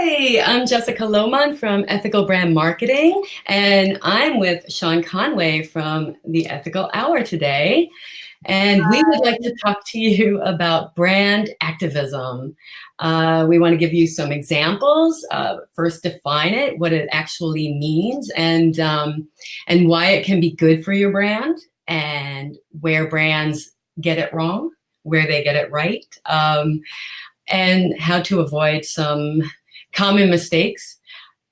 Hi, I'm Jessica Lohman from Ethical Brand Marketing, and I'm with Sean Conway from the Ethical Hour today. And we would like to talk to you about brand activism. We want to give you some examples, first define it, what it actually means, and why it can be good for your brand, and where brands get it wrong, where they get it right. And how to avoid some common mistakes,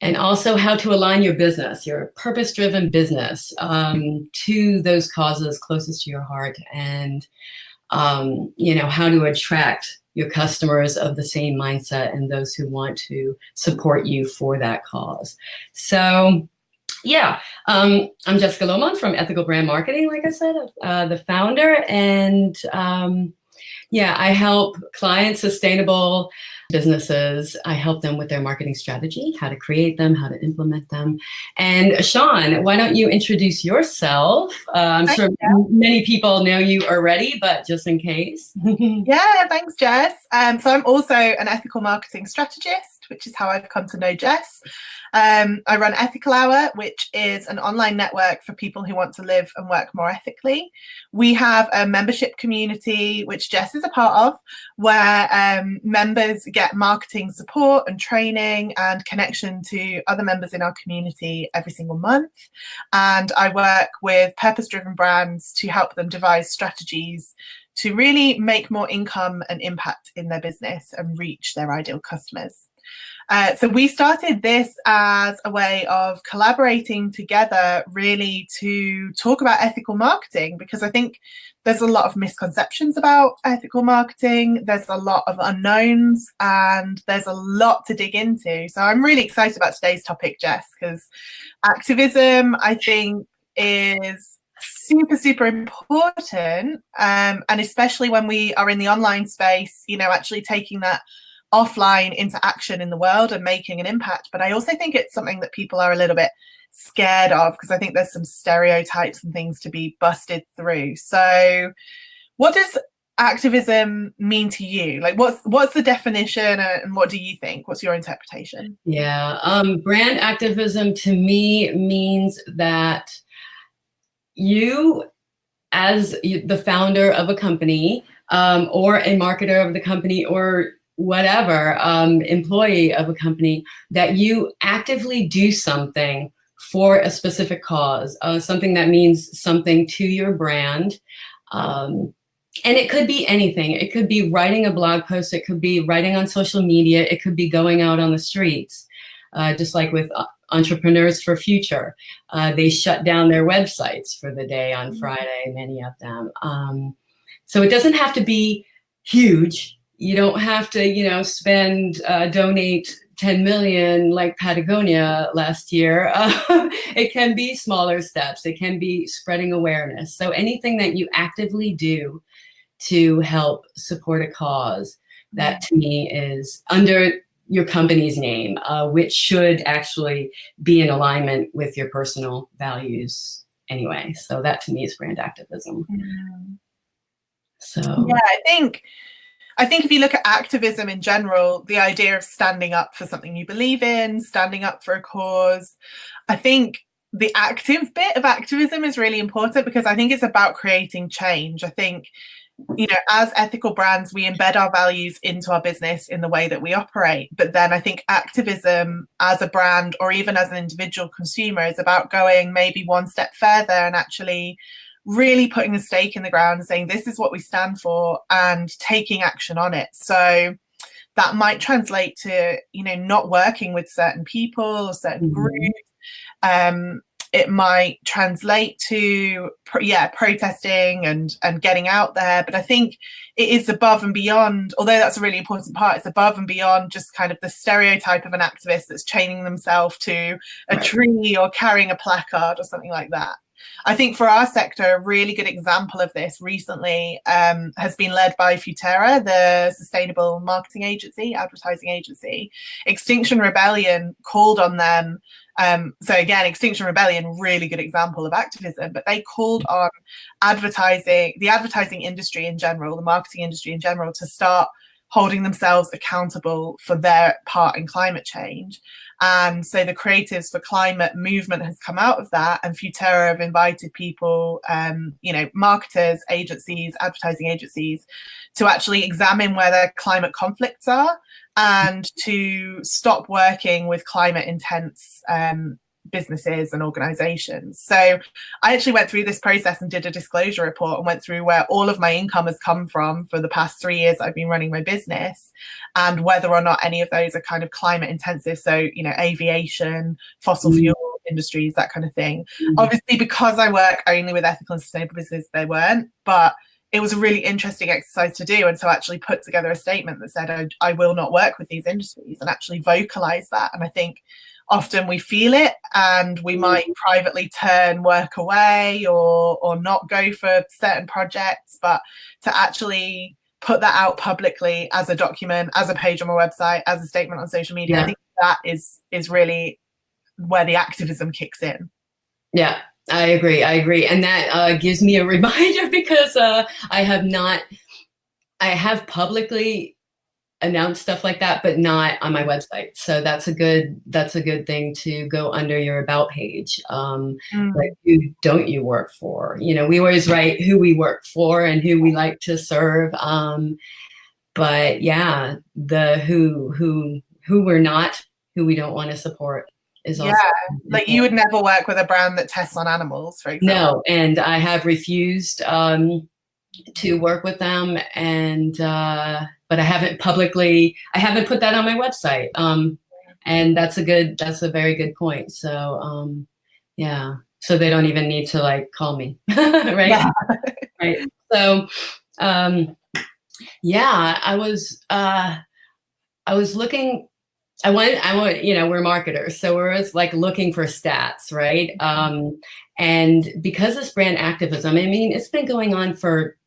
and also how to align your business, your purpose-driven business, to those causes closest to your heart, and how to attract your customers of the same mindset and those who want to support you for that cause. So yeah, I'm Jessica Lohman from Ethical Brand Marketing, like I said, the founder, and I help clients, sustainable businesses. I help them with their marketing strategy, how to create them, how to implement them. And Sean, why don't you introduce yourself? I'm sure many people know you already, but just in case. Yeah, thanks, Jess. So I'm also an ethical marketing strategist, which is how I've come to know Jess. I run Ethical Hour, which is an online network for people who want to live and work more ethically. We have a membership community, which Jess is a part of, where members get marketing support and training and connection to other members in our community every single month. And I work with purpose-driven brands to help them devise strategies to really make more income and impact in their business and reach their ideal customers. So we started this as a way of collaborating together, really, to talk about ethical marketing, because I think there's a lot of misconceptions about ethical marketing. There's a lot of unknowns, and there's a lot to dig into. So I'm really excited about today's topic, Jess, because activism, I think, is super important, and especially when we are in the online space, actually taking that offline into action in the world and making an impact. But I also think it's something that people are a little bit scared of, because I think there's some stereotypes and things to be busted through. So what does activism mean to you? Like, what's the definition, and what do you think? What's your interpretation? Brand activism to me means that you, as the founder of a company, or a marketer of the company, or whatever, employee of a company, that you actively do something for a specific cause, something that means something to your brand. And it could be anything. It could be writing a blog post. It could be writing on social media. It could be going out on the streets, just like with Entrepreneurs for Future. They shut down their websites for the day on Friday, many of them. So it doesn't have to be huge. You don't have to, donate 10 million like Patagonia last year. It can be smaller steps. It can be spreading awareness. So anything that you actively do to help support a cause, that to me is under your company's name, which should actually be in alignment with your personal values anyway. So that to me is brand activism. So yeah, I think if you look at activism in general, the idea of standing up for something you believe in, standing up for a cause, I think the active bit of activism is really important, because I think it's about creating change. I think, as ethical brands, we embed our values into our business in the way that we operate. But then I think activism as a brand, or even as an individual consumer, is about going maybe one step further and actually really putting a stake in the ground and saying, this is what we stand for, and taking action on it. So that might translate to, not working with certain people or certain groups. It might translate to, protesting and getting out there. But I think it is above and beyond, although that's a really important part, it's above and beyond just kind of the stereotype of an activist that's chaining themselves to a tree or carrying a placard or something like that. I think for our sector, a really good example of this recently has been led by Futera, the sustainable marketing agency, advertising agency. Extinction Rebellion called on them. So again, Extinction Rebellion, really good example of activism, but they called on the advertising industry in general, the marketing industry in general, to start holding themselves accountable for their part in climate change. And so the Creatives for Climate movement has come out of that, and Futura have invited people, marketers, agencies, advertising agencies, to actually examine where their climate conflicts are and to stop working with climate intense businesses and organizations. So I actually went through this process and did a disclosure report and went through where all of my income has come from for the past 3 years I've been running my business, and whether or not any of those are kind of climate intensive. So, aviation, fossil fuel industries, that kind of thing. Obviously, because I work only with ethical and sustainable businesses, they weren't, but it was a really interesting exercise to do, and to actually put together a statement that said, I will not work with these industries, and actually vocalize that. And I think often we feel it and we might privately turn work away or not go for certain projects, but to actually put that out publicly as a document, as a page on my website, as a statement on social media, I think that is really where the activism kicks in. Yeah, I agree. And that gives me a reminder, because I have publicly announced stuff like that, but not on my website. So that's a good thing to go under your about page. Like, who don't you work for? We always write who we work for and who we like to serve. But yeah, the who we're not, who we don't want to support is also like you would never work with a brand that tests on animals, for example. No, and I have refused to work with them, and but I haven't put that on my website. And that's a very good point. So so they don't even need to call me. Right. Right. So I was looking. I want, we're marketers, so we're always looking for stats, right? And because this brand activism, it's been going on for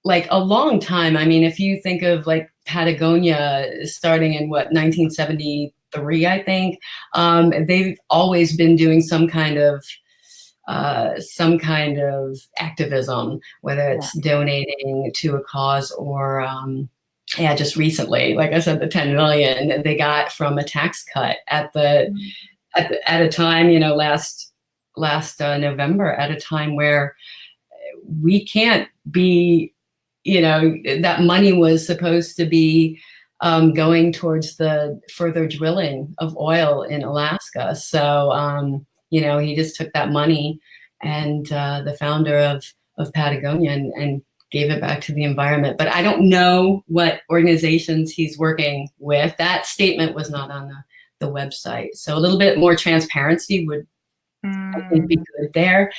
a long time. If you think of Patagonia starting in 1973, I think, they've always been doing some kind of activism, whether it's donating to a cause or just recently, like I said, the 10 million they got from a tax cut at a time, last November, at a time where we can't be, that money was supposed to be going towards the further drilling of oil in Alaska. So, he just took that money, and the founder of Patagonia and gave it back to the environment. But I don't know what organizations he's working with. That statement was not on the website. So a little bit more transparency would, I think, be good there.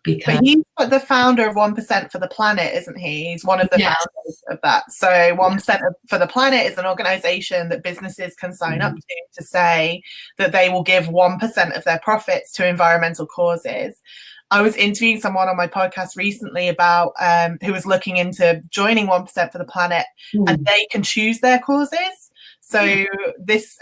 Because but he's the founder of 1% for the Planet, isn't he? He's one of the founders of that. So 1% for the Planet is an organization that businesses can sign up to say that they will give 1% of their profits to environmental causes. I was interviewing someone on my podcast recently about who was looking into joining 1% for the Planet, and they can choose their causes. So this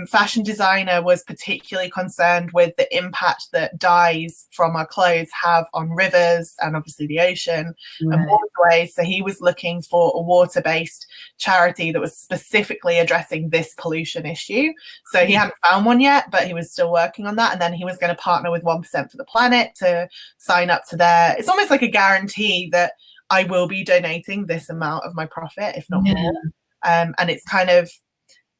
fashion designer was particularly concerned with the impact that dyes from our clothes have on rivers and obviously the ocean and waterways. So he was looking for a water-based charity that was specifically addressing this pollution issue. So he hadn't found one yet, but he was still working on that. And then he was going to partner with 1% for the Planet to sign up to their, it's almost like a guarantee that I will be donating this amount of my profit, if not more. And it's kind of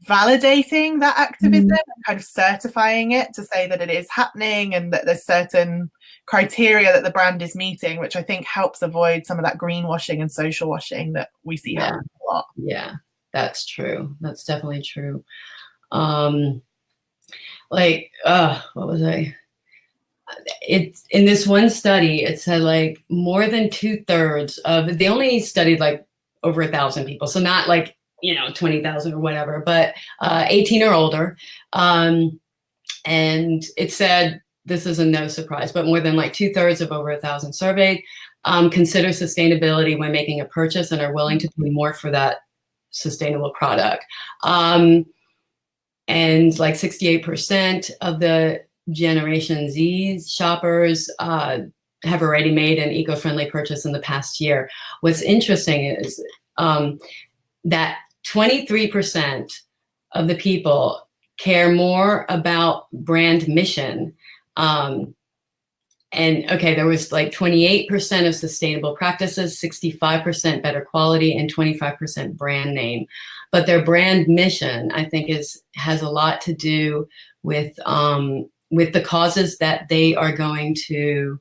validating that activism and kind of certifying it to say that it is happening and that there's certain criteria that the brand is meeting, which I think helps avoid some of that greenwashing and social washing that we see happening a lot. Yeah, that's true. That's definitely true. What was I? It's in this one study, it said more than 2/3 of, they only studied over 1,000 people. So not 20,000 or whatever, but 18 or older. And it said, this is a no surprise, but more than 2/3 of over 1,000 surveyed consider sustainability when making a purchase and are willing to pay more for that sustainable product. And 68% of the Generation Z shoppers have already made an eco-friendly purchase in the past year. What's interesting is that 23% of the people care more about brand mission. And okay, there was like 28% of sustainable practices, 65% better quality, and 25% brand name. But their brand mission, I think, has a lot to do with the causes that they are going to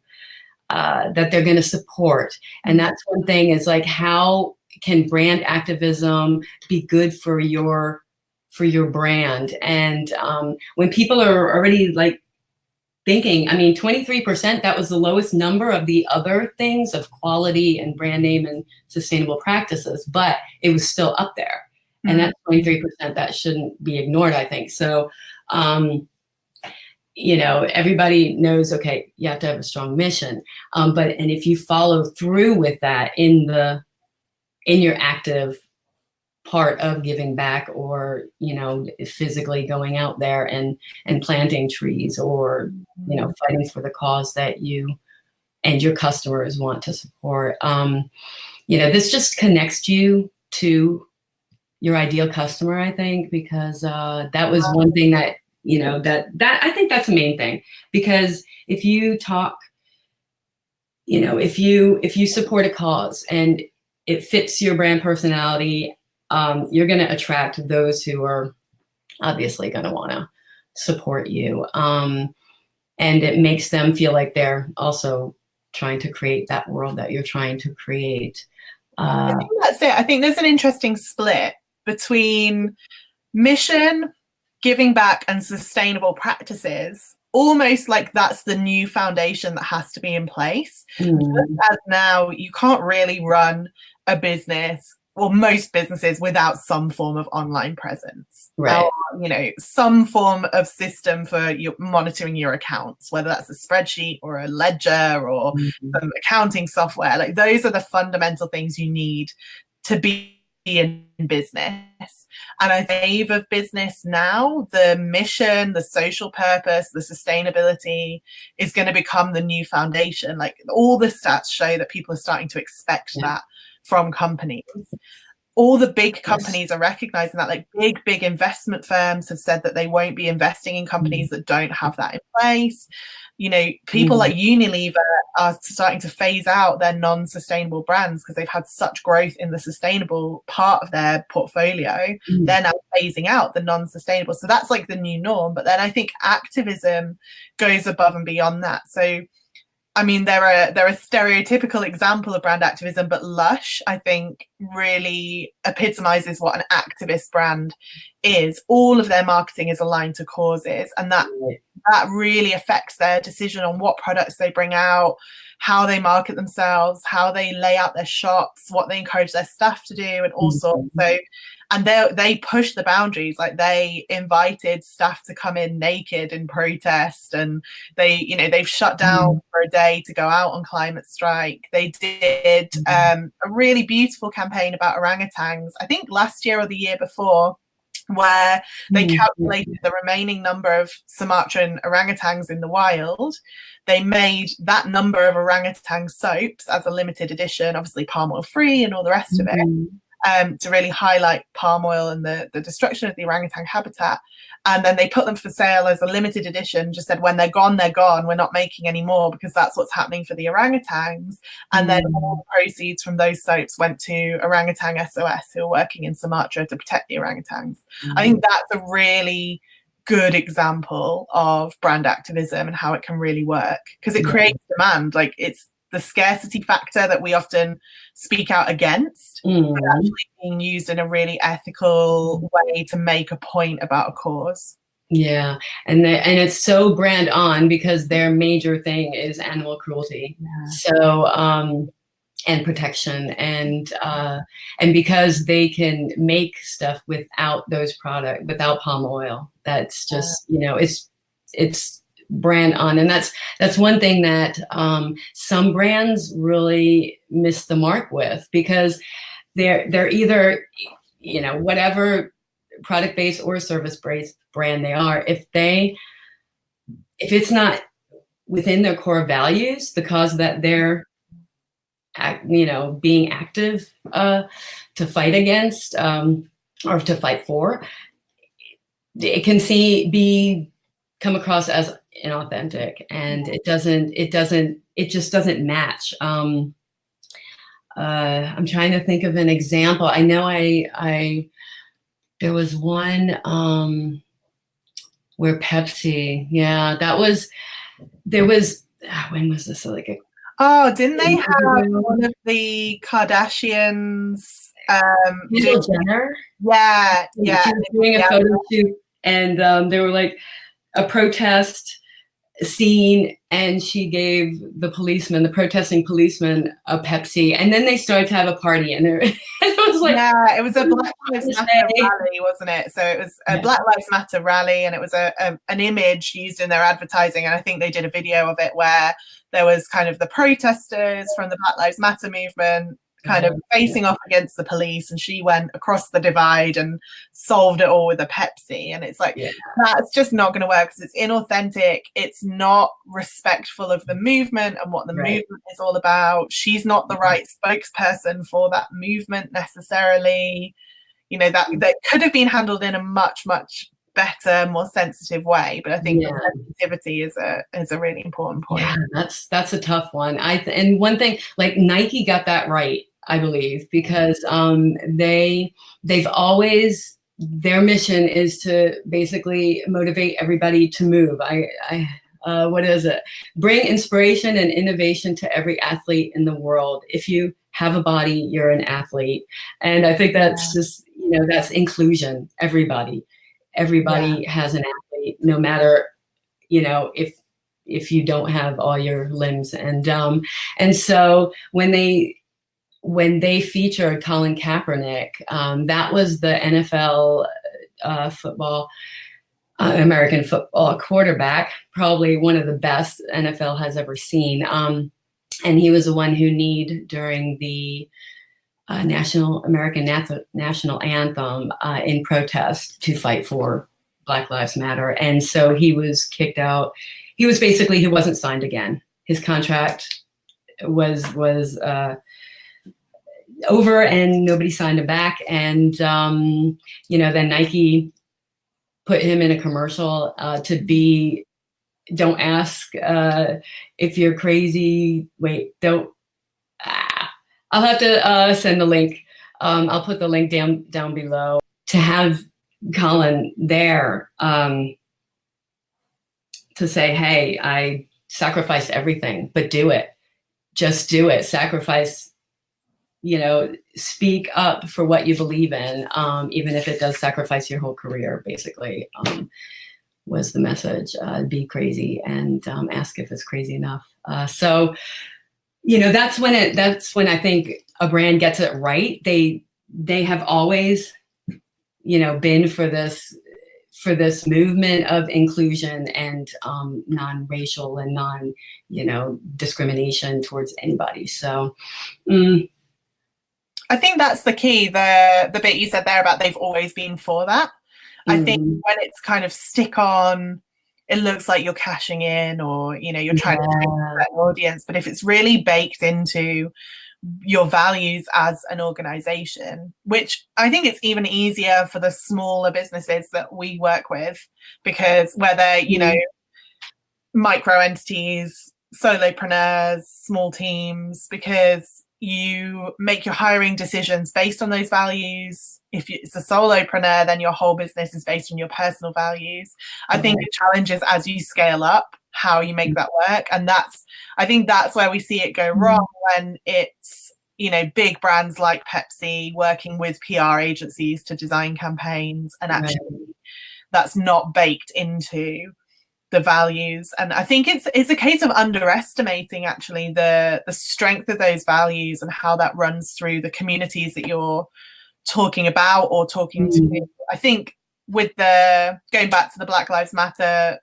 that they're going to support. And that's one thing, is like, how can brand activism be good for your brand? And when people are already like thinking, I mean, 23%, that was the lowest number of the other things of quality and brand name and sustainable practices, but it was still up there. And that's 23% that shouldn't be ignored, I think. So, you know, everybody knows, okay, you have to have a strong mission. And if you follow through with that in your active part of giving back, or, you know, physically going out there and planting trees, or, you know, fighting for the cause that you and your customers want to support, you know, this just connects you to your ideal customer, I think, because that was one thing that, you know, that I think that's the main thing. Because if you talk, you know, if you support a cause and it fits your brand personality, you're going to attract those who are obviously going to want to support you. And it makes them feel like they're also trying to create that world that you're trying to create. I think that's it. I think there's an interesting split between mission, giving back, and sustainable practices. Almost like that's the new foundation that has to be in place. Just as now, you can't really run a business, well, most businesses, without some form of online presence, right? Or, you know, some form of system for your monitoring your accounts, whether that's a spreadsheet or a ledger or some accounting software. Like, those are the fundamental things you need to be in business. And I think of business now, the mission, the social purpose, the sustainability is going to become the new foundation. Like, all the stats show that people are starting to expect that from companies. All the big companies are recognizing that. Like, big investment firms have said that they won't be investing in companies that don't have that in place. You know, people like Unilever are starting to phase out their non-sustainable brands because they've had such growth in the sustainable part of their portfolio. They're now phasing out the non-sustainable. So that's like the new norm. But then I think activism goes above and beyond that. So, I mean, they're a stereotypical example of brand activism, but Lush, I think, really epitomizes what an activist brand is. All of their marketing is aligned to causes, and that really affects their decision on what products they bring out, how they market themselves, how they lay out their shops, what they encourage their staff to do, and all sorts. So, and they push the boundaries. Like, they invited staff to come in naked in protest, and they've shut down for a day to go out on climate strike. They did a really beautiful campaign about orangutans, I think last year or the year before, where they calculated the remaining number of Sumatran orangutans in the wild. They made that number of orangutan soaps as a limited edition, obviously palm oil free and all the rest of it, to really highlight palm oil and the destruction of the orangutan habitat. And then they put them for sale as a limited edition, just said, when they're gone, they're gone. We're not making any more, because that's what's happening for the orangutans. And then all the proceeds from those soaps went to Orangutan SOS, who are working in Sumatra to protect the orangutans. I think that's a really good example of brand activism and how it can really work, because it creates demand. Like, it's the scarcity factor that we often speak out against, but actually being used in a really ethical way to make a point about a cause. Yeah, and it's so brand on, because their major thing is animal cruelty. So and protection, and because they can make stuff without without palm oil. That's just, you know, it's brand on. And that's one thing that some brands really miss the mark with, because they're either, you know, whatever product-based or service-based brand they are, if it's not within their core values, the cause that they're, you know, being active to fight against, or to fight for, it can come across as inauthentic, and it just doesn't match. I'm trying to think of an example. I know there was one where Pepsi, when was this? Like didn't they have one of the Kardashians? Jenner? Yeah. She was doing a photo shoot, and they were like a protest scene, and she gave the protesting policeman, a Pepsi, and then they started to have a party, and it was like, it was a Black Lives Matter rally, wasn't it? So it was a Black Lives Matter rally, and it was an image used in their advertising, and I think they did a video of it where there was kind of the protesters from the Black Lives Matter movement kind of facing off against the police, and she went across the divide and solved it all with a Pepsi. And it's like, that's just not going to work, because it's inauthentic. It's not respectful of the movement and what the movement is all about. She's not the right spokesperson for that movement necessarily. You know, that could have been handled in a much, much better, more sensitive way. But I think the sensitivity is a really important point. Yeah, that's a tough one. And one thing, like Nike got that right, I believe, because they've always, their mission is to basically motivate everybody to move. What is it? Bring inspiration and innovation to every athlete in the world. If you have a body, you're an athlete. And I think that's just, that's inclusion. Everybody has an athlete, no matter, if you don't have all your limbs. And so when they featured Colin Kaepernick, that was the NFL American football quarterback, probably one of the best NFL has ever seen. And he was the one who kneed during the American national anthem in protest to fight for Black Lives Matter. And so he was kicked out. He wasn't signed again. His contract was over, and nobody signed him back. And then Nike put him in a commercial don't ask if you're crazy. Wait, don't. I'll have to send the link. I'll put the link down below, to have Colin there to say, hey, I sacrificed everything, but do it. Just do it. Sacrifice, speak up for what you believe in, even if it does sacrifice your whole career, basically, was the message. Be crazy, and ask if it's crazy enough. So that's when I think a brand gets it right. They have always, been for this movement of inclusion and non-racial and discrimination towards anybody. So I think that's the key. The bit you said there about they've always been for that. I think when it's kind of stick on, it looks like you're cashing in, or you're trying to take that audience. But if it's really baked into your values as an organization, which I think it's even easier for the smaller businesses that we work with, because whether micro entities, solopreneurs, small teams, because you make your hiring decisions based on those values. If it's a solopreneur, then your whole business is based on your personal values. I think the challenge is, as you scale up, how you make that work. And I think that's where we see it go wrong, when it's, big brands like Pepsi working with PR agencies to design campaigns, and actually that's not baked into the values. And I think it's a case of underestimating actually the strength of those values and how that runs through the communities that you're talking about or talking to. I think with going back to the Black Lives Matter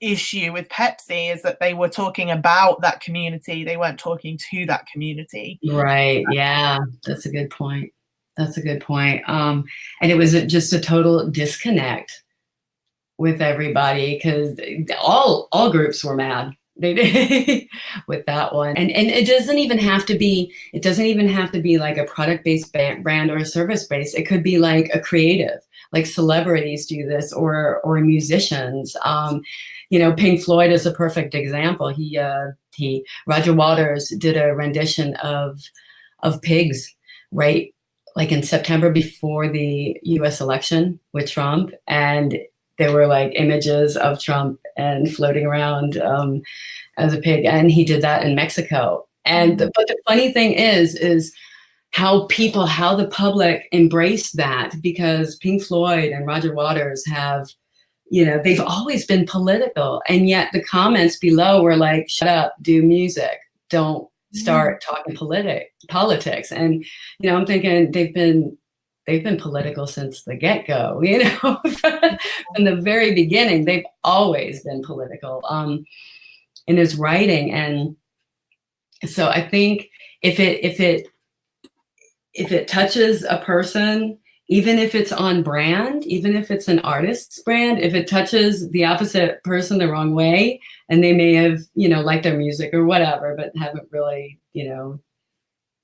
issue with Pepsi, is that they were talking about that community, they weren't talking to that community. Right. Yeah, that's a good point. And it was just a total disconnect with everybody, because all groups were mad. They did with that one. And it doesn't even have to be, like a product-based brand or a service-based. It could be like a creative, like celebrities do this, or musicians. Pink Floyd is a perfect example. Roger Waters did a rendition of Pigs, right? Like in September before the US election with Trump. And there were like images of Trump and floating around as a pig. And he did that in Mexico. And but the funny thing is how the public embraced that, because Pink Floyd and Roger Waters have, they've always been political. And yet the comments below were like, shut up, do music. Don't start talking politics. And, I'm thinking they've been political since the get-go, from the very beginning. They've always been political in his writing. And so I think if it touches a person, even if it's on brand, even if it's an artist's brand, if it touches the opposite person the wrong way, and they may have, liked their music or whatever, but haven't really,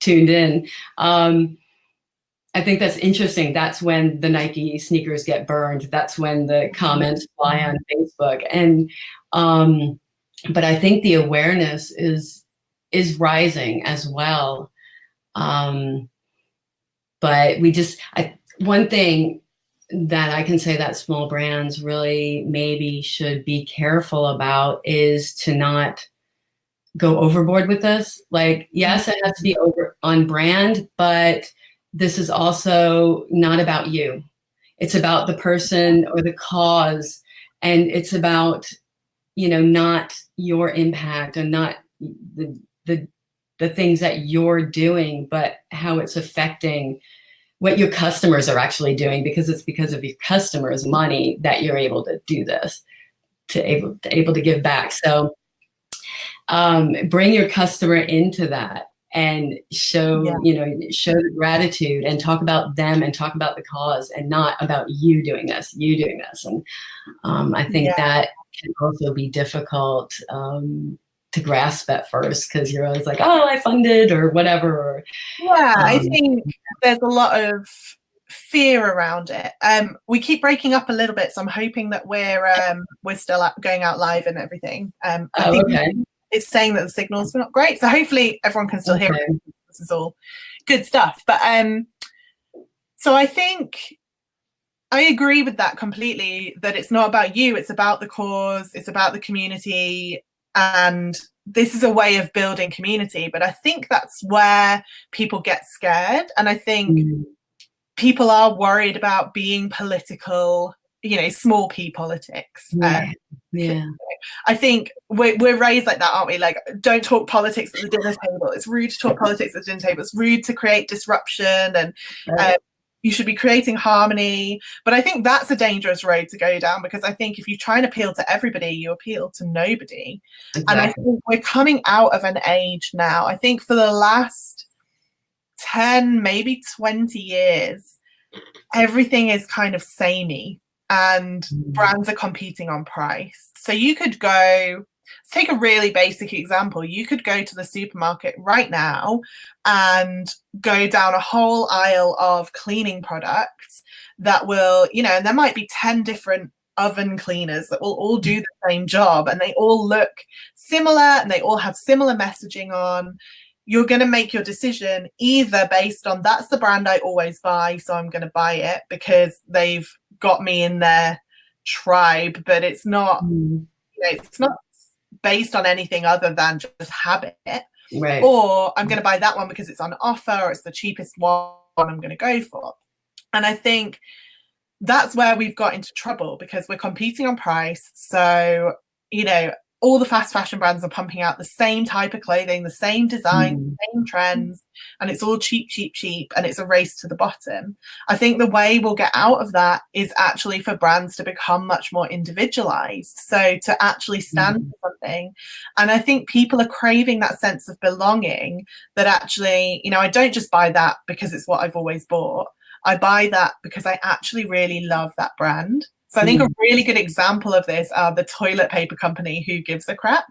tuned in, I think that's interesting. That's when the Nike sneakers get burned. That's when the comments fly on Facebook. And, but I think the awareness is rising as well. But one thing that I can say that small brands really maybe should be careful about is to not go overboard with this. Like, yes, it has to be on brand, but this is also not about you. It's about the person or the cause. And it's about, not your impact and not the things that you're doing, but how it's affecting what your customers are actually doing, because it's because of your customers' money that you're able to do this, able to give back. So bring your customer into that and show the gratitude, and talk about them and talk about the cause, and not about you doing this. And I think that can also be difficult to grasp at first, because you're always like, oh, I funded or whatever. I think there's a lot of fear around it. We keep breaking up a little bit, so I'm hoping that we're still going out live and everything. I think it's saying that the signals were not great, so hopefully everyone can still hear it. This is all good stuff. But so I think I agree with that completely, that it's not about you, it's about the cause, it's about the community, and this is a way of building community. But I think that's where people get scared, and I think people are worried about being political, small p politics. I think we're raised like that, aren't we? Like, don't talk politics at the dinner table. It's rude to talk politics at the dinner table. It's rude to create disruption, and you should be creating harmony. But I think that's a dangerous road to go down, because I think if you try and appeal to everybody, you appeal to nobody. And I think we're coming out of an age now. I think for the last 10, maybe 20 years, everything is kind of samey, and brands are competing on price. So you could go, take a really basic example. You could go to the supermarket right now and go down a whole aisle of cleaning products that will, and there might be 10 different oven cleaners that will all do the same job, and they all look similar and they all have similar messaging on. You're going to make your decision either based on, that's the brand I always buy, so I'm going to buy it because they've got me in their tribe, but it's not, it's not based on anything other than just habit. Right. Or I'm going to buy that one because it's on offer, or it's the cheapest one I'm going to go for. And I think that's where we've got into trouble, because we're competing on price. So, all the fast fashion brands are pumping out the same type of clothing, the same design, the same trends, and it's all cheap, cheap, cheap, and it's a race to the bottom. I think the way we'll get out of that is actually for brands to become much more individualized, so to actually stand for something. And I think people are craving that sense of belonging, that actually, I don't just buy that because it's what I've always bought. I buy that because I actually really love that brand. So I think a really good example of this are the toilet paper company Who Gives a Crap.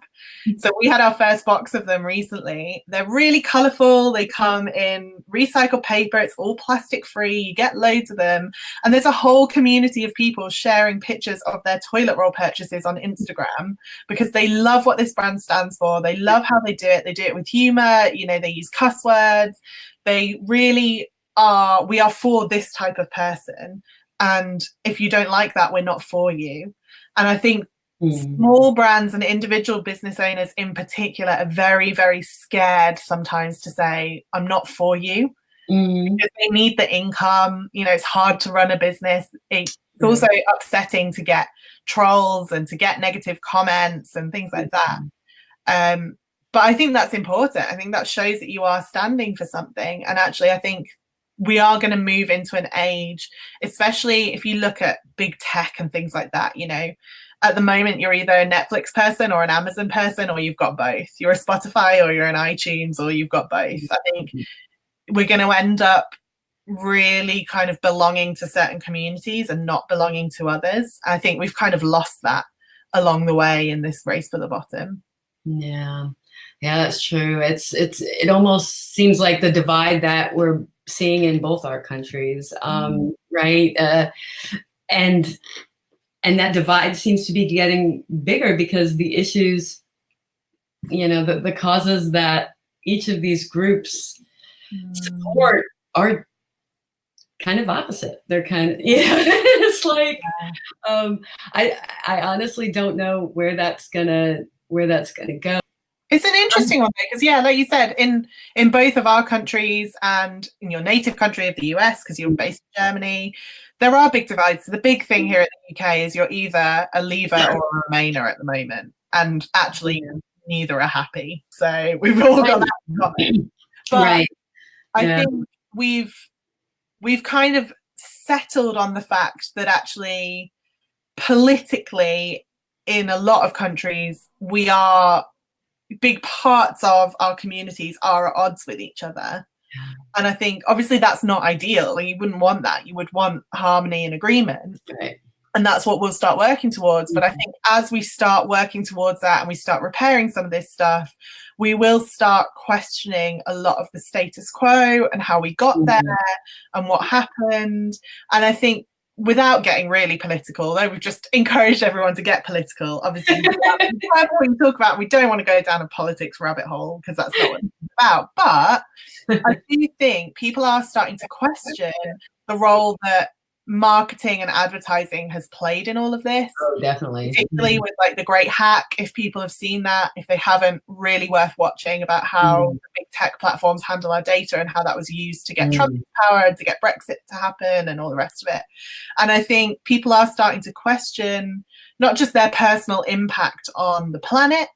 So we had our first box of them recently. They're really colourful. They come in recycled paper. It's all plastic free. You get loads of them. And there's a whole community of people sharing pictures of their toilet roll purchases on Instagram because they love what this brand stands for. They love how they do it. They do it with humour. You know, they use cuss words. They really are, we are for this type of person. And if you don't like that, we're not for you. And I think small brands and individual business owners in particular are very, very scared sometimes to say, I'm not for you. Because they need the income. You know, it's hard to run a business. It's also upsetting to get trolls and to get negative comments and things like that. But I think that's important. I think that shows that you are standing for something. And actually, I think we are going to move into an age, especially if you look at big tech and things like that. You know, at the moment, you're either a Netflix person or an Amazon person, or you've got both. You're a Spotify or you're an iTunes, or you've got both. I think we're going to end up really kind of belonging to certain communities and not belonging to others. I think we've kind of lost that along the way in this race for the bottom. Yeah, that's true. It almost seems like the divide that we're seeing in both our countries, right? And that divide seems to be getting bigger because the issues, you know, the causes that each of these groups support are kind of opposite. They're kind of, it's like, I honestly don't know where that's gonna go. It's an interesting one because, like you said, in both of our countries and in your native country of the US, because you're based in Germany, there are big divides. So the big thing here in the UK is you're either a leaver or a remainer at the moment, and actually neither are happy. So we've all got that in common. But I think we've kind of settled on the fact that actually politically in a lot of countries we are big parts of our communities are at odds with each other. And I think obviously that's not ideal. You wouldn't want that. You would want harmony and agreement. Right. And that's what we'll start working towards. But I think as we start working towards that and we start repairing some of this stuff, we will start questioning a lot of the status quo and how we got there and what happened. And I think without getting really political, though we've just encouraged everyone to get political, obviously, we talk about, we don't want to go down a politics rabbit hole because that's not what it's about. But I do think people are starting to question the role that marketing and advertising has played in all of this. Oh, definitely. Particularly with like The Great Hack, if people have seen that, if they haven't, really worth watching about how the big tech platforms handle our data and how that was used to get Trump in power and to get Brexit to happen and all the rest of it. And I think people are starting to question not just their personal impact on the planet,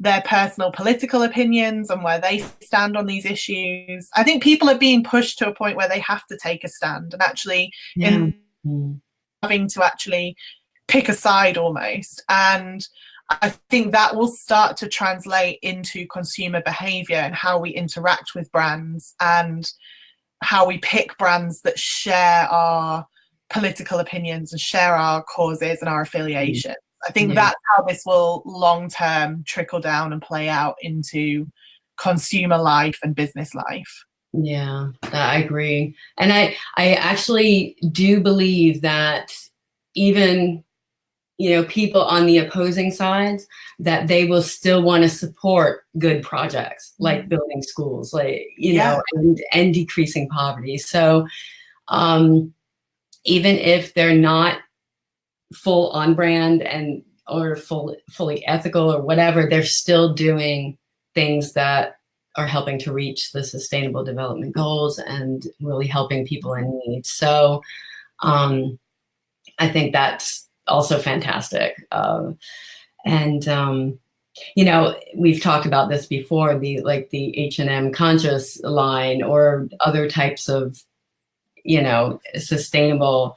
their personal political opinions and where they stand on these issues. I think people are being pushed to a point where they have to take a stand and actually having to actually pick a side almost. And I think that will start to translate into consumer behavior and how we interact with brands and how we pick brands that share our political opinions and share our causes and our affiliations. I think that's how this will long-term trickle down and play out into consumer life and business life. Yeah, I agree. And I actually do believe that even, you know, people on the opposing sides, that they will still want to support good projects like building schools, like, you know, and decreasing poverty. So even if they're not full on brand and or fully ethical or whatever, they're still doing things that are helping to reach the Sustainable Development Goals and really helping people in need. So I think that's also fantastic. You know, we've talked about this before, the H&M Conscious line or other types of, you know, sustainable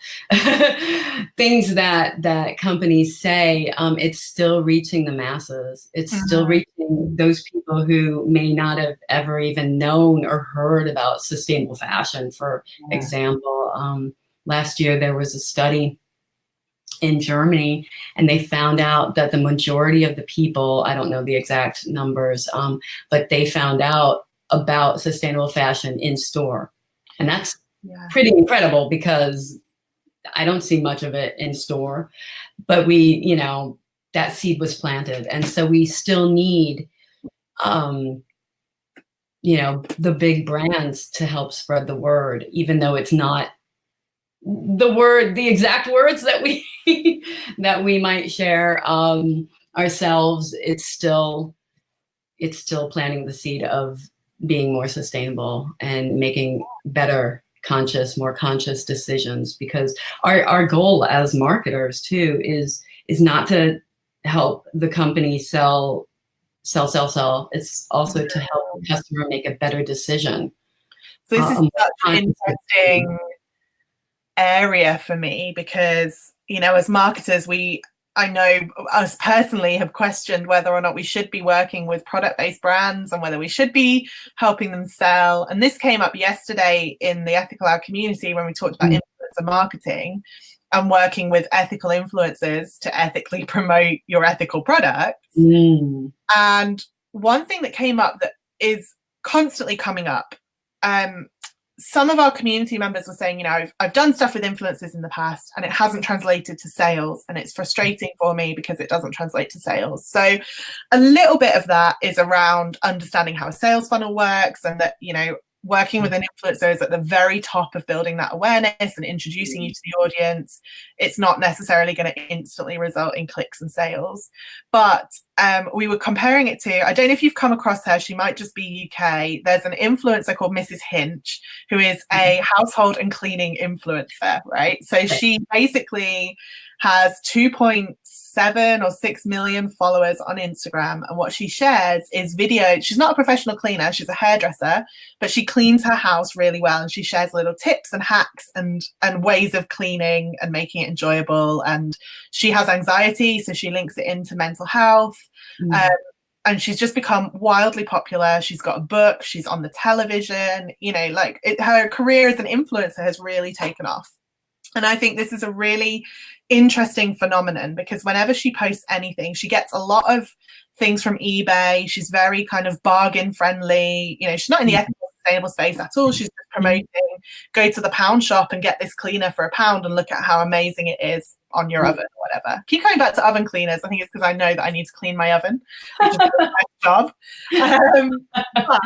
things that companies say. It's still reaching the masses. It's still reaching those people who may not have ever even known or heard about sustainable fashion. For example, last year there was a study in Germany, and they found out that the majority of the people, I don't know the exact numbers, but they found out about sustainable fashion in store. And that's pretty incredible because I don't see much of it in store, but that seed was planted. And so we still need, the big brands to help spread the word, even though it's not the exact words that we that we might share ourselves. It's still planting the seed of being more sustainable and making more conscious decisions, because our goal as marketers too is not to help the company sell. It's also to help the customer make a better decision. So this is such an interesting area for me, because as marketers, I know us personally have questioned whether or not we should be working with product-based brands and whether we should be helping them sell. And this came up yesterday in the Ethical Hour community when we talked about influencer marketing and working with ethical influencers to ethically promote your ethical products. And one thing that came up that is constantly coming up, some of our community members were saying, I've done stuff with influencers in the past and it hasn't translated to sales, and it's frustrating for me because it doesn't translate to sales. So a little bit of that is around understanding how a sales funnel works, and that, working with an influencer is at the very top of building that awareness and introducing you to the audience. It's not necessarily going to instantly result in clicks and sales. But we were comparing it to, I don't know if you've come across her, she might just be UK. There's an influencer called Mrs. Hinch, who is a household and cleaning influencer, right? So she basically has 2.7 or 6 million followers on Instagram. And what she shares is video. She's not a professional cleaner, she's a hairdresser, but she cleans her house really well. And she shares little tips and hacks and ways of cleaning and making it enjoyable. And she has anxiety, so she links it into mental health. And she's just become wildly popular. She's got a book, she's on the television, her career as an influencer has really taken off. And I think this is a really interesting phenomenon, because whenever she posts anything, she gets a lot of things from eBay. She's very kind of bargain friendly. She's not in the ethical sustainable space at all. She's just promoting, go to the pound shop and get this cleaner for £1 and look at how amazing it is on your oven or whatever. Keep going back to oven cleaners. I think it's because I know that I need to clean my oven, which is a nice job. But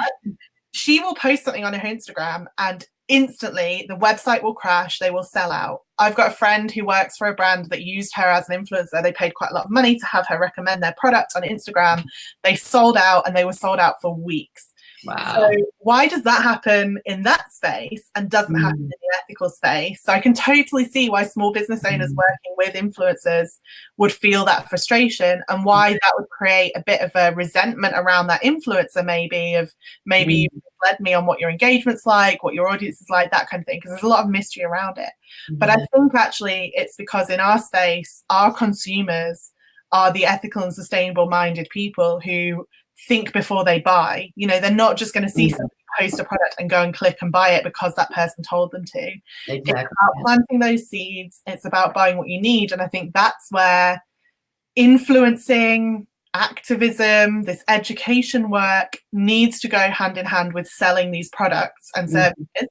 she will post something on her Instagram and instantly the website will crash, they will sell out. I've got a friend who works for a brand that used her as an influencer. They paid quite a lot of money to have her recommend their product on Instagram. They sold out, and they were sold out for weeks. Wow. So why does that happen in that space and doesn't happen in the ethical space? So I can totally see why small business owners working with influencers would feel that frustration, and why that would create a bit of a resentment around that influencer, maybe you led me on what your engagement's like, what your audience is like, that kind of thing, because there's a lot of mystery around it. But I think actually it's because in our space, our consumers are the ethical and sustainable minded people who think before they buy. They're not just going to see somebody post a product and go and click and buy it because that person told them to. Exactly. It's about planting those seeds. It's about buying what you need. And I think that's where influencing, activism, this education work needs to go hand in hand with selling these products and services.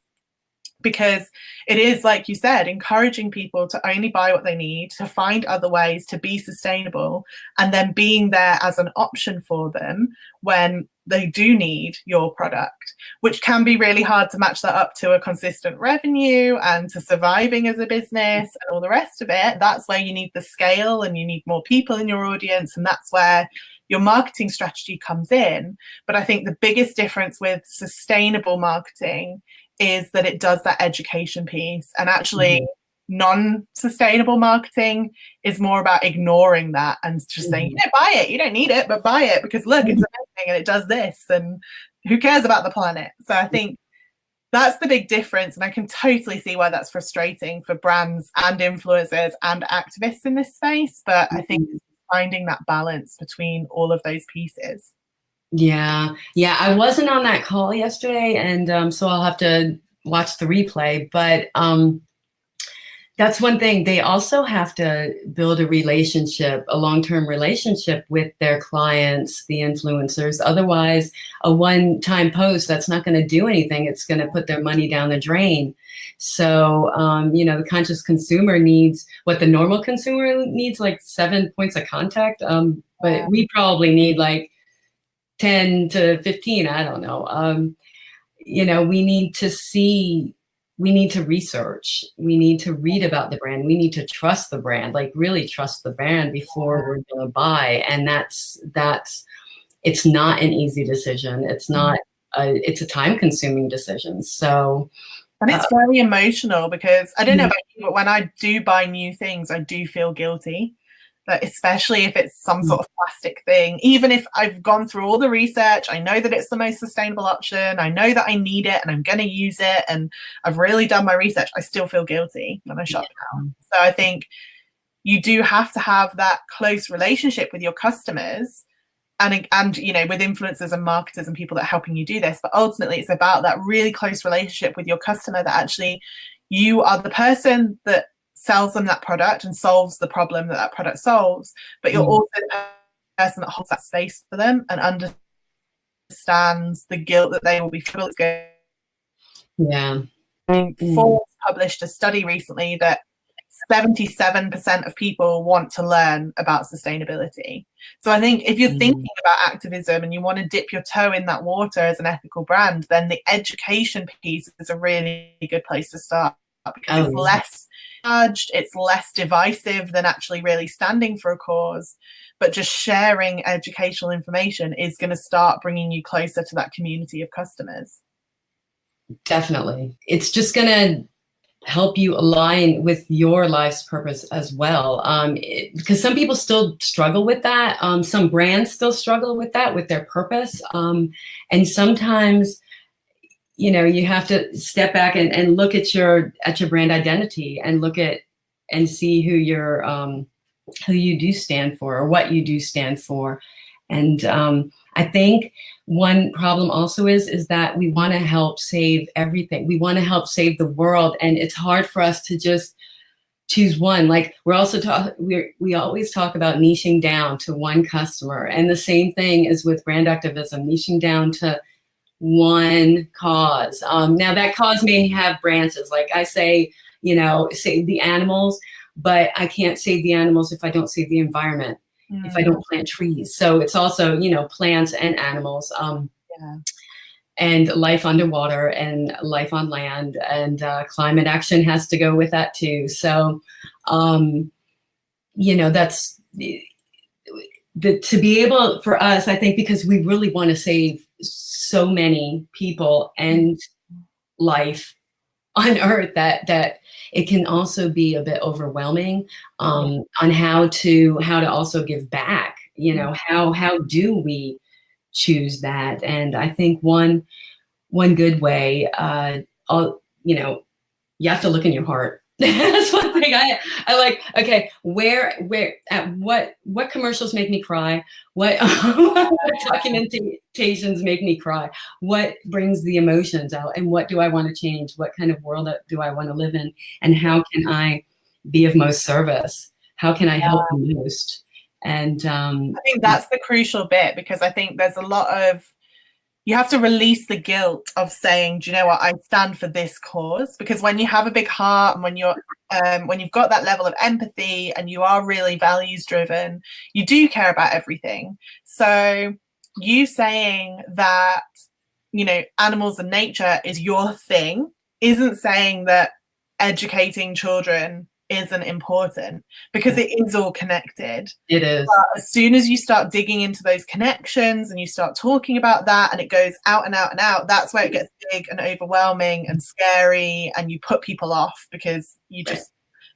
Because it is, like you said, encouraging people to only buy what they need, to find other ways to be sustainable, and then being there as an option for them when they do need your product, which can be really hard to match that up to a consistent revenue and to surviving as a business and all the rest of it. That's where you need the scale and you need more people in your audience, and that's where your marketing strategy comes in. But I think the biggest difference with sustainable marketing is that it does that education piece, and actually non-sustainable marketing is more about ignoring that and just saying, buy it, you don't need it, but buy it because look, it's amazing and it does this, and who cares about the planet? So I think that's the big difference, and I can totally see why that's frustrating for brands and influencers and activists in this space. But I think finding that balance between all of those pieces. Yeah, I wasn't on that call yesterday, and so I'll have to watch the replay. But That's one thing. They also have to build a relationship, a long-term relationship with their clients, the influencers. Otherwise, a one-time post, that's not going to do anything. It's going to put their money down the drain. So, the conscious consumer needs what the normal consumer needs, like 7 points of contact. But we probably need like 10 to 15. I don't know. We need to research. We need to read about the brand. We need to trust the brand, like really trust the brand before we're going to buy. And it's not an easy decision. It's a time consuming decision. So, and it's very emotional, because I don't know about you, but when I do buy new things, I do feel guilty. But especially if it's some sort of plastic thing, even if I've gone through all the research, I know that it's the most sustainable option, I know that I need it and I'm going to use it, and I've really done my research, I still feel guilty when I shop now. So I think you do have to have that close relationship with your customers and with influencers and marketers and people that are helping you do this. But ultimately, it's about that really close relationship with your customer, that actually you are the person that sells them that product and solves the problem that product solves, but you're also the person that holds that space for them and understands the guilt that they will be feeling. Forbes published a study recently that 77% of people want to learn about sustainability. So I think if you're thinking about activism and you want to dip your toe in that water as an ethical brand, then the education piece is a really good place to start, because it's less charged, it's less divisive than actually really standing for a cause. But just sharing educational information is going to start bringing you closer to that community of customers. Definitely. It's just going to help you align with your life's purpose as well. Because some people still struggle with that. Some brands still struggle with that, with their purpose. And sometimes, you have to step back and look at your brand identity and look at and see who you do stand for, or what you do stand for. And I think one problem also is that we want to help save everything. We want to help save the world, and it's hard for us to just choose one. Like we always talk about niching down to one customer, and the same thing is with brand activism, niching down to one cause. Now that cause may have branches. Like I say, save the animals, but I can't save the animals if I don't save the environment, if I don't plant trees. So it's also, plants and animals, and life underwater and life on land, and climate action has to go with that too. So, that's to be able, for us, I think, because we really want to save so many people and life on Earth, that it can also be a bit overwhelming on how to also give back. How do we choose that? And I think one good way, you have to look in your heart. That's one thing I like. Okay, where at what commercials make me cry? What documentations make me cry? What brings the emotions out? And what do I want to change? What kind of world do I want to live in? And how can I be of most service? How can I help the most? And I think that's the crucial bit, because I think there's a lot of, you have to release the guilt of saying, do you know what, I stand for this cause. Because when you have a big heart, and when you've got that level of empathy and you are really values driven, you do care about everything. So you saying that, animals and nature is your thing isn't saying that educating children isn't important, because it is all connected. It is. But as soon as you start digging into those connections and you start talking about that, and it goes out and out and out, that's where it gets big and overwhelming and scary, and you put people off because you just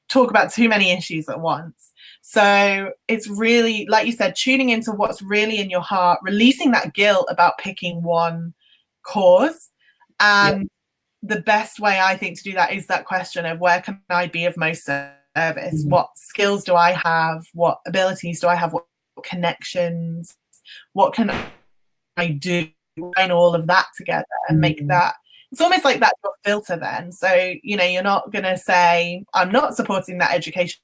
talk about too many issues at once. So it's really, like you said, tuning into what's really in your heart, releasing that guilt about picking one cause. And the best way, I think, to do that is that question of, where can I be of most service? What skills do I have? What abilities do I have? What connections? What can I do? Bring all of that together and make that it's almost like that's your filter then. So, you know, you're not going to say, I'm not supporting that education,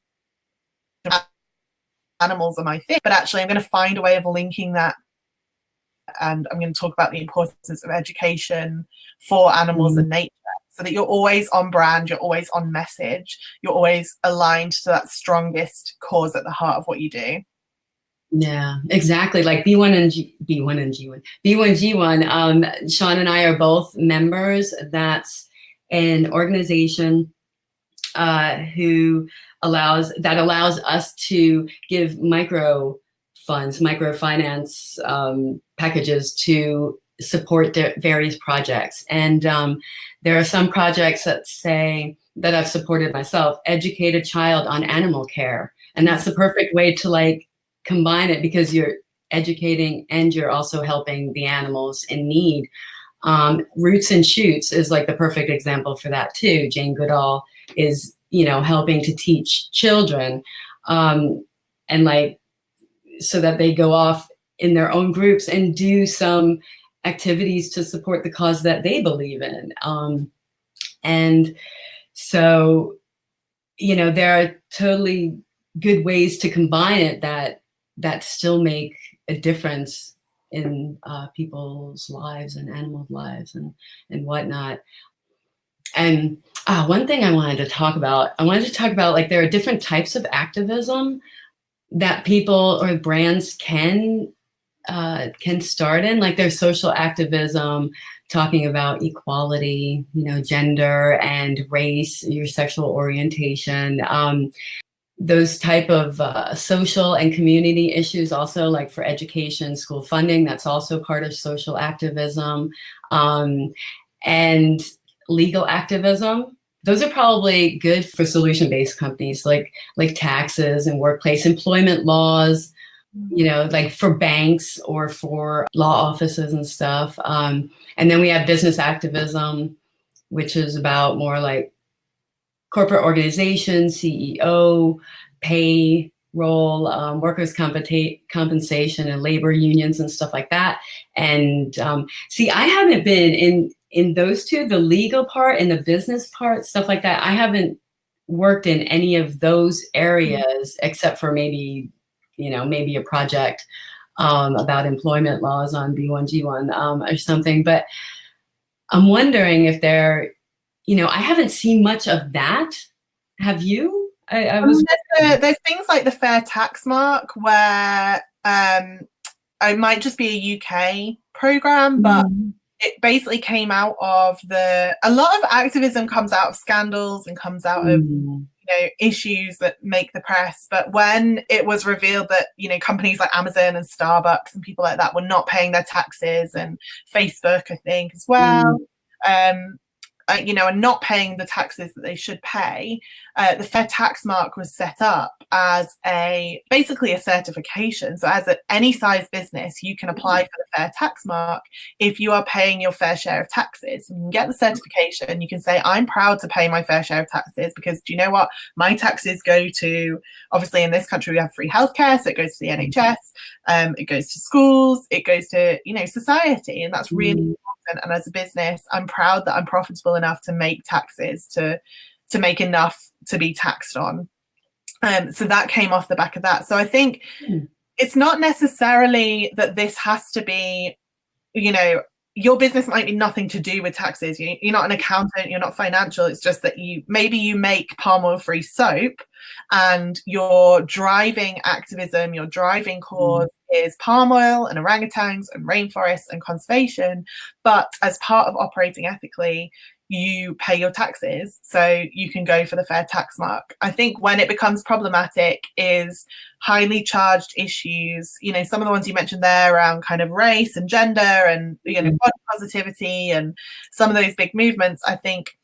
animals are my thing, but actually I'm going to find a way of linking that. And I'm going to talk about the importance of education for animals and nature, so that you're always on brand, you're always on message, you're always aligned to that strongest cause at the heart of what you do. Yeah, exactly. Like B1G1. Sean and I are both members. That's an organization who allows us to give microfinance packages to support their various projects. And there are some projects that I've supported myself, educate a child on animal care. And that's the perfect way to like combine it, because you're educating and you're also helping the animals in need. Roots and Shoots is like the perfect example for that too. Jane Goodall is, you know, helping to teach children, and like, so that they go off in their own groups and do some activities to support the cause that they believe in. And so, you know, there are totally good ways to combine it that still make a difference in people's lives and animals' lives and whatnot. And one thing I wanted to talk about like there are different types of activism that people or brands can start in. Like there's social activism, talking about equality, you know, gender and race, your sexual orientation. Those type of social and community issues also, like for education, school funding, that's also part of social activism. And legal activism, those are probably good for solution-based companies, like taxes and workplace employment laws, you know, like for banks or for law offices and stuff. And then we have business activism, which is about more like corporate organization, CEO, payroll, workers' compensation and labor unions and stuff like that. And see, I haven't been in those two, the legal part and the business part, stuff like that. I haven't worked in any of those areas except for maybe a project about employment laws on B1G1 or something. But I'm wondering if there, you know, I haven't seen much of that. Have you? There's things like the fair tax mark, where it might just be a UK program, but it basically came out of a lot of activism comes out of scandals and comes out of, you know, issues that make the press. But when it was revealed that, you know, companies like Amazon and Starbucks and people like that were not paying their taxes, and Facebook, I think, as well, you know, and not paying the taxes that they should pay, the fair tax mark was set up as basically a certification. So as any size business, you can apply for the fair tax mark if you are paying your fair share of taxes. You can get the certification and you can say, I'm proud to pay my fair share of taxes, because do you know what? My taxes go to, obviously in this country we have free healthcare, so it goes to the NHS, it goes to schools, it goes to, you know, society, and that's really important. And as a business, I'm proud that I'm profitable enough to make taxes, to make enough to be taxed on. So that came off the back of that. So I think it's not necessarily that this has to be, you know, your business might be nothing to do with taxes. You're not an accountant, you're not financial. It's just that you make palm oil free soap, and your driving activism, your driving cause is palm oil and orangutans and rainforests and conservation. But as part of operating ethically, you pay your taxes, so you can go for the fair tax mark. I think when it becomes problematic is highly charged issues, you know, some of the ones you mentioned there around kind of race and gender and, you know, body positivity and some of those big movements. I think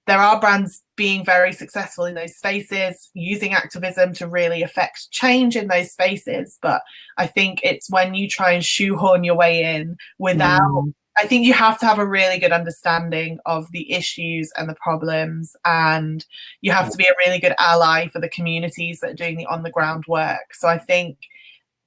there are brands being very successful in those spaces, using activism to really affect change in those spaces. But I think it's when you try and shoehorn your way in without, I think you have to have a really good understanding of the issues and the problems, and you have to be a really good ally for the communities that are doing the on the ground work. So I think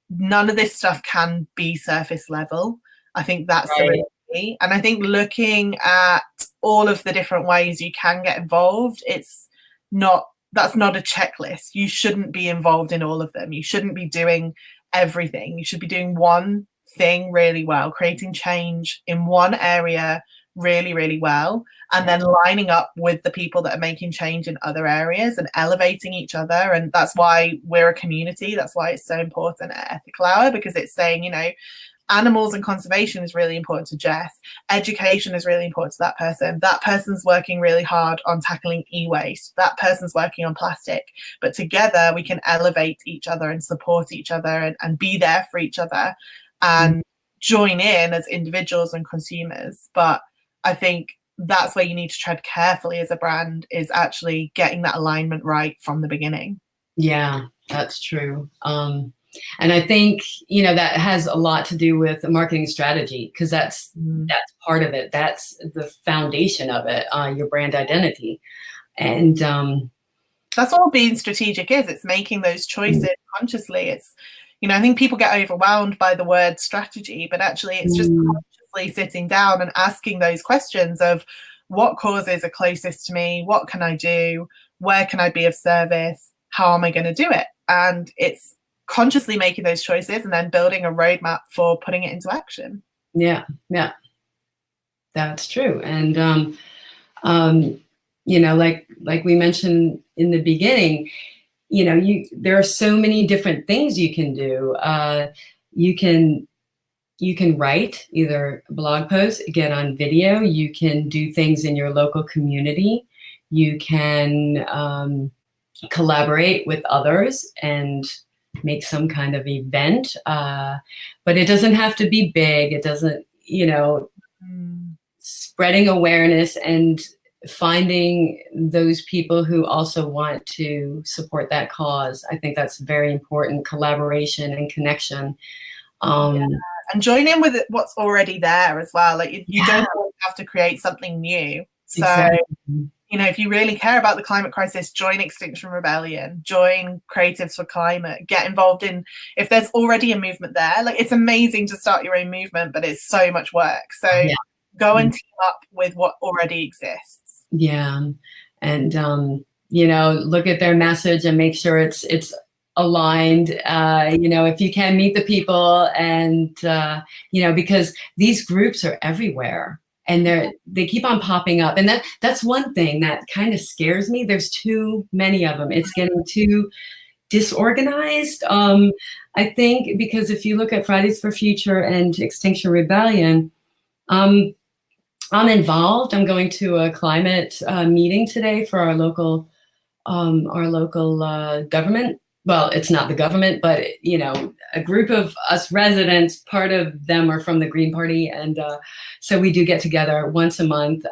none of this stuff can be surface level. I think that's the reality. And I think looking at all of the different ways you can get involved. That's not a checklist. You shouldn't be involved in all of them. You shouldn't be doing everything. You should be doing one thing really well, creating change in one area really, really well, and then lining up with the people that are making change in other areas and elevating each other. And that's why we're a community. That's why it's so important at Ethical Hour, because it's saying, you know, animals and conservation is really important to Jess. Education is really important to that person. That person's working really hard on tackling e-waste. That person's working on plastic. But together we can elevate each other and support each other and be there for each other and join in as individuals and consumers. But I think that's where you need to tread carefully as a brand, is actually getting that alignment right from the beginning. Yeah, that's true. And I think, you know, that has a lot to do with the marketing strategy, because that's part of it. That's the foundation of it, your brand identity. And that's all being strategic is. It's making those choices consciously. It's, you know, I think people get overwhelmed by the word strategy, but actually it's just consciously sitting down and asking those questions of what causes are closest to me, what can I do, where can I be of service, how am I going to do it? And it's consciously making those choices and then building a roadmap for putting it into action. Yeah, that's true. And you know, like we mentioned in the beginning, you know, there are so many different things you can do. You can write either a blog post, get on video. You can do things in your local community. You can collaborate with others and make some kind of event, but it doesn't have to be big. It doesn't, you know, spreading awareness and finding those people who also want to support that cause. I think that's very important, collaboration and connection. And join in with what's already there as well. Like you don't always have to create something new. So exactly. You know, if you really care about the climate crisis, join Extinction Rebellion, join Creatives for Climate, get involved in, if there's already a movement there, like it's amazing to start your own movement, but it's so much work. So go and team up with what already exists. Yeah. And, you know, look at their message and make sure it's aligned. You know, if you can meet the people and, you know, because these groups are everywhere. And they keep on popping up. And that's one thing that kind of scares me. There's too many of them. It's getting too disorganized, I think, because if you look at Fridays for Future and Extinction Rebellion, I'm involved. I'm going to a climate meeting today for our local government. Well, it's not the government, but, you know, a group of us residents, part of them are from the Green Party. And so we do get together once a month.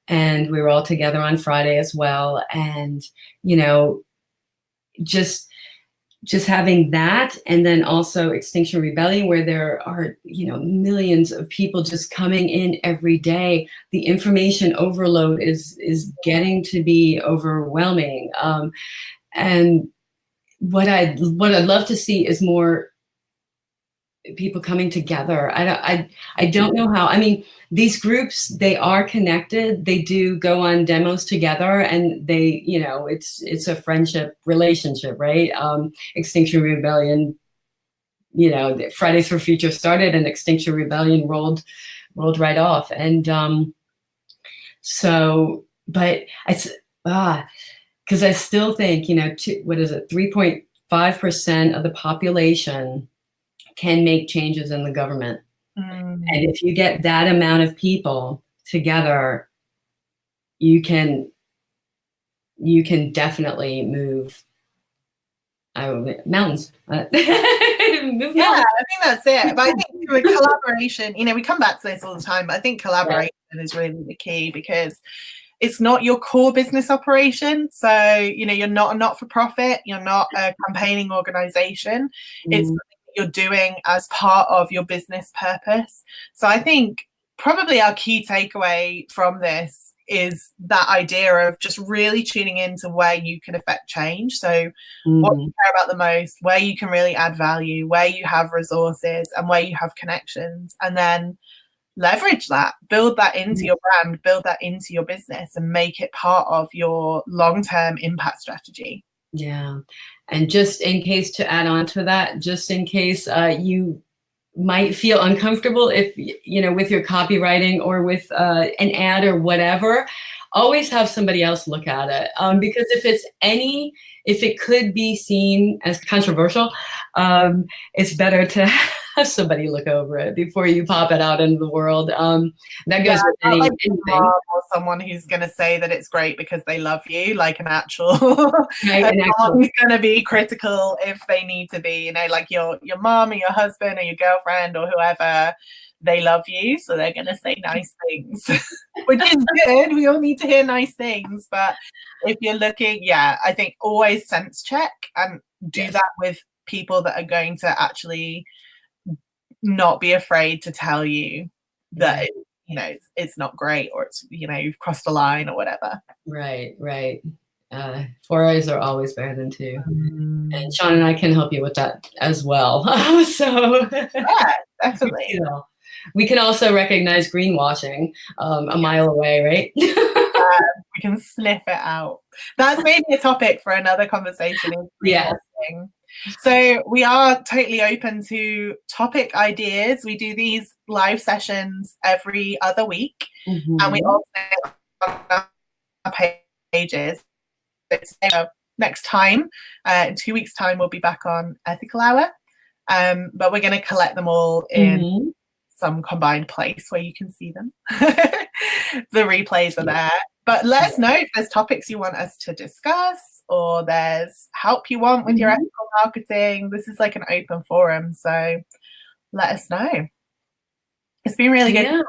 And we were all together on Friday as well. And, you know, just having that, and then also Extinction Rebellion, where there are, you know, millions of people just coming in every day. The information overload is getting to be overwhelming. And what I'd love to see is more people coming together. I don't know how. I mean, these groups, they are connected. They do go on demos together, and they, you know, it's a friendship relationship, right? Extinction Rebellion, you know, Fridays for Future started, and Extinction Rebellion rolled right off. And so, but because I still think, you know, 3.5% of the population can make changes in the government. And if you get that amount of people together, you can definitely move mountains. I think that's it. But I think with collaboration, you know, we come back to this all the time, but I think collaboration is really the key, because it's not your core business operation. So, you know, you're not a not-for-profit, you're not a campaigning organization. It's something that you're doing as part of your business purpose. So I think probably our key takeaway from this is that idea of just really tuning into where you can affect change. So what you care about the most, where you can really add value, where you have resources and where you have connections, and then leverage that, build that into your brand, build that into your business, and make it part of your long-term impact strategy. Yeah. And just in case, to add on to that, just in case you might feel uncomfortable if, you know, with your copywriting or with an ad or whatever, always have somebody else look at it. Because if it could be seen as controversial, it's better to have somebody look over it before you pop it out into the world. That goes with anything. Or someone who's going to say that it's great because they love you, like an actual, right, someone who's going to be critical if they need to be, you know, like your mom or your husband or your girlfriend or whoever. They love you, so they're going to say nice things, which is good. We all need to hear nice things. But if you're looking, I think always sense check and do that with people that are going to actually not be afraid to tell you that, you know, it's not great, or it's, you know, you've crossed a line or whatever. Right. 4 eyes are always better than 2. And Sean and I can help you with that as well. So yeah, definitely. You know. We can also recognize greenwashing a mile away, right? We can sniff it out. That's maybe a topic for another conversation. Yeah. So we are totally open to topic ideas. We do these live sessions every other week, and we also on our pages. Next time, in 2 weeks' time, we'll be back on Ethical Hour, but we're going to collect them all in some combined place where you can see them. The replays are there. But let us know if there's topics you want us to discuss, or there's help you want with your ethical marketing. This is like an open forum, so let us know. It's been really good.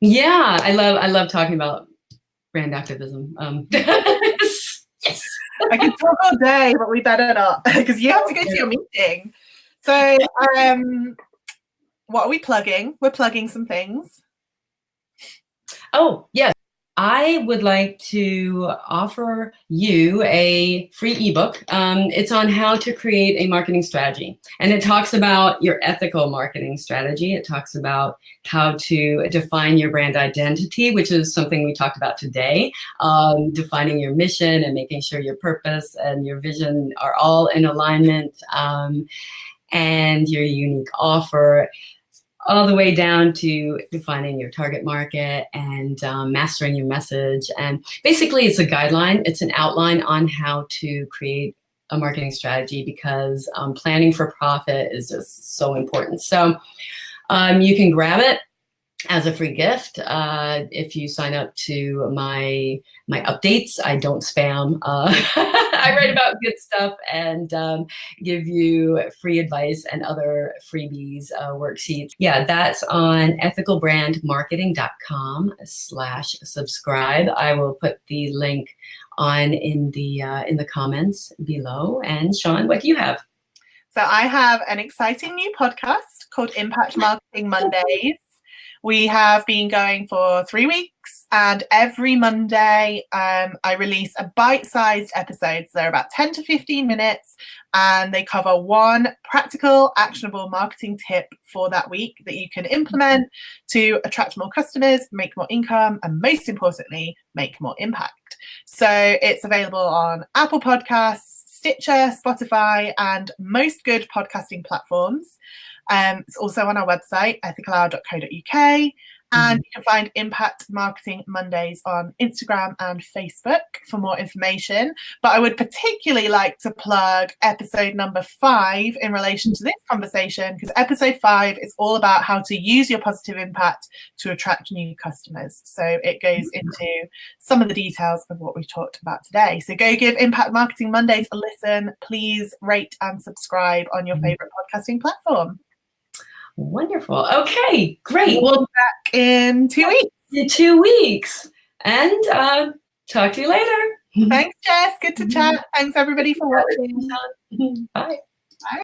Yeah, I love talking about brand activism. Yes. I can talk all day, but we better not, because you have to go to your meeting. So what are we plugging? We're plugging some things. Oh, yes. I would like to offer you a free ebook. It's on how to create a marketing strategy. And it talks about your ethical marketing strategy. It talks about how to define your brand identity, which is something we talked about today. Defining your mission and making sure your purpose and your vision are all in alignment, and your unique offer, all the way down to defining your target market and mastering your message. And basically it's a guideline, it's an outline on how to create a marketing strategy, because planning for profit is just so important. So you can grab it as a free gift if you sign up to my updates. I don't spam. I write about good stuff and give you free advice and other freebies, worksheets. Yeah, that's on ethicalbrandmarketing.com/subscribe. I will put the link on in the comments below. And Sean, what do you have? So I have an exciting new podcast called Impact Marketing Mondays. We have been going for 3 weeks, and every Monday I release a bite-sized episode. So they're about 10 to 15 minutes, and they cover one practical, actionable marketing tip for that week that you can implement to attract more customers, make more income, and most importantly, make more impact. So it's available on Apple Podcasts, Stitcher, Spotify, and most good podcasting platforms. It's also on our website, ethicalhour.co.uk, and you can find Impact Marketing Mondays on Instagram and Facebook for more information. But I would particularly like to plug episode number 5 in relation to this conversation, because episode 5 is all about how to use your positive impact to attract new customers. So it goes into some of the details of what we've talked about today. So go give Impact Marketing Mondays a listen. Please rate and subscribe on your favorite podcasting platform. Wonderful. Okay, great. We'll be back in 2 weeks. In 2 weeks. And talk to you later. Thanks, Jess. Good to chat. Thanks, everybody, for watching. Bye. Bye.